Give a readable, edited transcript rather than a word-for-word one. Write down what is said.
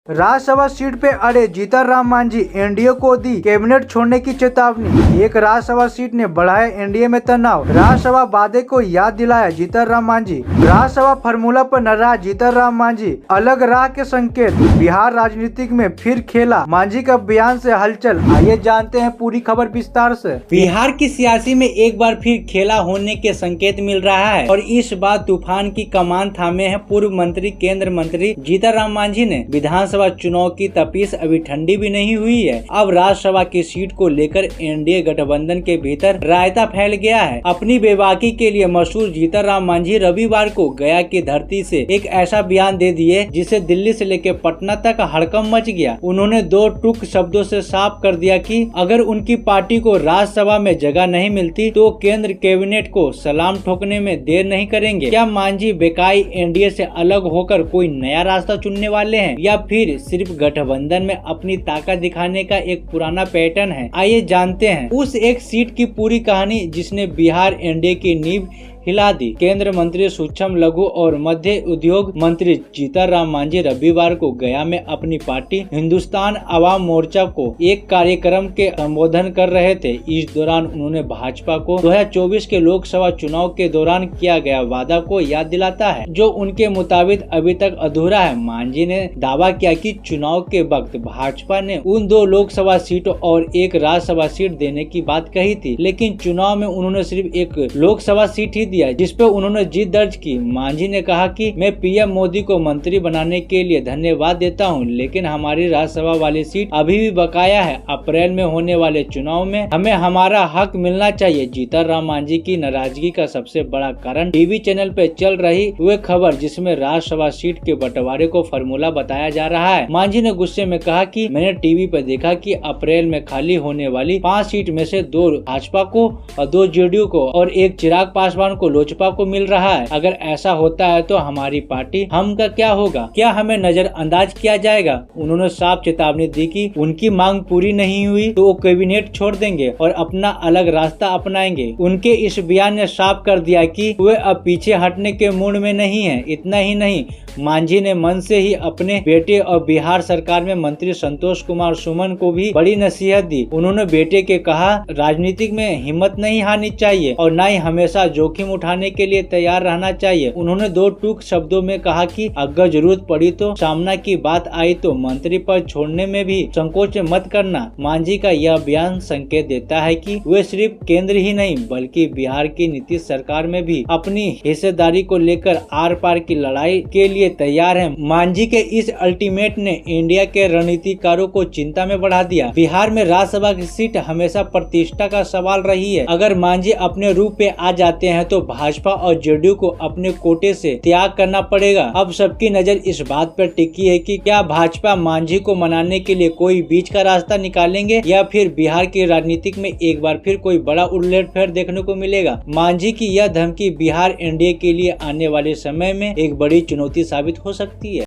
Rajya Sabha seat पे अड़े Jitan Ram Manjhi, NDA को दी कैबिनेट छोड़ने की चेतावनी। एक राज्यसभा सीट ने बढ़ाया एनडीए में तनाव, राज्यसभा वादे को याद दिलाया जीतन राम मांझी। राज्यसभा फार्मूला पर नाराज जीतन राम मांझी, अलग राह के संकेत। बिहार राजनीतिक में फिर खेला, मांझी का बयान से हलचल। आइए जानते हैं पूरी खबर विस्तार से। बिहार की सियासी में एक बार फिर खेला होने के संकेत मिल रहा है और इस बार तूफान की कमान थामे हैं पूर्व मंत्री केंद्र मंत्री जीतन राम मांझी ने। विधानसभा चुनाव की तपीस अभी ठंडी भी नहीं हुई है। अब राज्यसभा की सीट को लेकर एनडीए गठबंधन के भीतर रायता फैल गया है। अपनी बेबाकी के लिए मशहूर जीतन राम मांझी रविवार को गया की धरती से एक ऐसा बयान दे दिए जिसे दिल्ली से लेकर पटना तक हड़कंप मच गया। उन्होंने दो टूक शब्दों से साफ कर दिया कि अगर उनकी पार्टी को राज्यसभा में जगह नहीं मिलती तो केंद्र कैबिनेट को सलाम ठोकने में देर नहीं करेंगे। क्या मांझी बेकाई एनडीए से अलग होकर कोई नया रास्ता चुनने वाले हैं या फिर सिर्फ गठबंधन में अपनी ताकत दिखाने का एक पुराना पैटर्न है? आइए जानते हैं उस एक सीट की पूरी कहानी जिसने बिहार एनडीए की नींव हिला दी। केंद्र मंत्री सूक्ष्म लघु और मध्य उद्योग मंत्री जीतन राम मांझी रविवार को गया में अपनी पार्टी हिंदुस्तान अवाम मोर्चा को एक कार्यक्रम के संबोधन कर रहे थे। इस दौरान उन्होंने भाजपा को 2024 के लोकसभा चुनाव के दौरान किया गया वादा को याद दिलाता है, जो उनके मुताबिक अभी तक अधूरा है। मांझी ने दावा किया कि चुनाव के वक्त भाजपा ने उन 2 लोकसभा सीटों और एक राज्यसभा सीट देने की बात कही थी, लेकिन चुनाव में उन्होंने सिर्फ एक लोकसभा सीट ही दिया, जिस पे उन्होंने जीत दर्ज की। मांझी ने कहा कि मैं पीएम मोदी को मंत्री बनाने के लिए धन्यवाद देता हूं, लेकिन हमारी राज्यसभा वाली सीट अभी भी बकाया है। अप्रैल में होने वाले चुनाव में हमें हमारा हक मिलना चाहिए। जीतन राम मांझी की नाराजगी का सबसे बड़ा कारण टीवी चैनल पे चल रही वह खबर जिसमें राज्यसभा सीट के बंटवारे को फार्मूला बताया जा रहा है। मांझी ने गुस्से में कहा कि मैंने टीवी पर देखा कि अप्रैल में खाली होने वाली 5 सीट में से 2 भाजपा को और 2 जेडीयू को और एक चिराग पासवान को लोजपा को मिल रहा है। अगर ऐसा होता है तो हमारी पार्टी हम का क्या होगा? क्या हमें नजरअंदाज किया जाएगा? उन्होंने साफ चेतावनी दी कि उनकी मांग पूरी नहीं हुई तो वो कैबिनेट छोड़ देंगे और अपना अलग रास्ता अपनाएंगे। उनके इस बयान ने साफ कर दिया कि वे अब पीछे हटने के मूड में नहीं है। इतना ही नहीं, मांझी ने मन से ही अपने बेटे और बिहार सरकार में मंत्री संतोष कुमार सुमन को भी बड़ी नसीहत दी। उन्होंने बेटे के कहा, राजनीतिक में हिम्मत नहीं हारनी चाहिए और न ही हमेशा जोखिम उठाने के लिए तैयार रहना चाहिए। उन्होंने 2 टूक शब्दों में कहा कि अगर जरूरत पड़ी तो सामना की बात आई तो मंत्री पद छोड़ने में भी संकोच मत करना। मांझी का यह बयान संकेत देता है कि वे सिर्फ केंद्र ही नहीं बल्कि बिहार की नीतीश सरकार में भी अपनी हिस्सेदारी को लेकर आर पार की लड़ाई के लिए तैयार है। मांझी के इस अल्टीमेट ने इंडिया के रणनीतिकारों को चिंता में बढ़ा दिया। बिहार में राज्यसभा की सीट हमेशा प्रतिष्ठा का सवाल रही है। अगर मांझी अपने रूप पे आ जाते हैं तो भाजपा और जेडीयू को अपने कोटे से त्याग करना पड़ेगा। अब सबकी नजर इस बात पर टिकी है कि क्या भाजपा मांझी को मनाने के लिए कोई बीच का रास्ता निकालेंगे या फिर बिहार की राजनीतिक में एक बार फिर कोई बड़ा उलटफेर देखने को मिलेगा। मांझी की यह धमकी बिहार एनडीए के लिए आने वाले समय में एक बड़ी चुनौती साबित हो सकती है।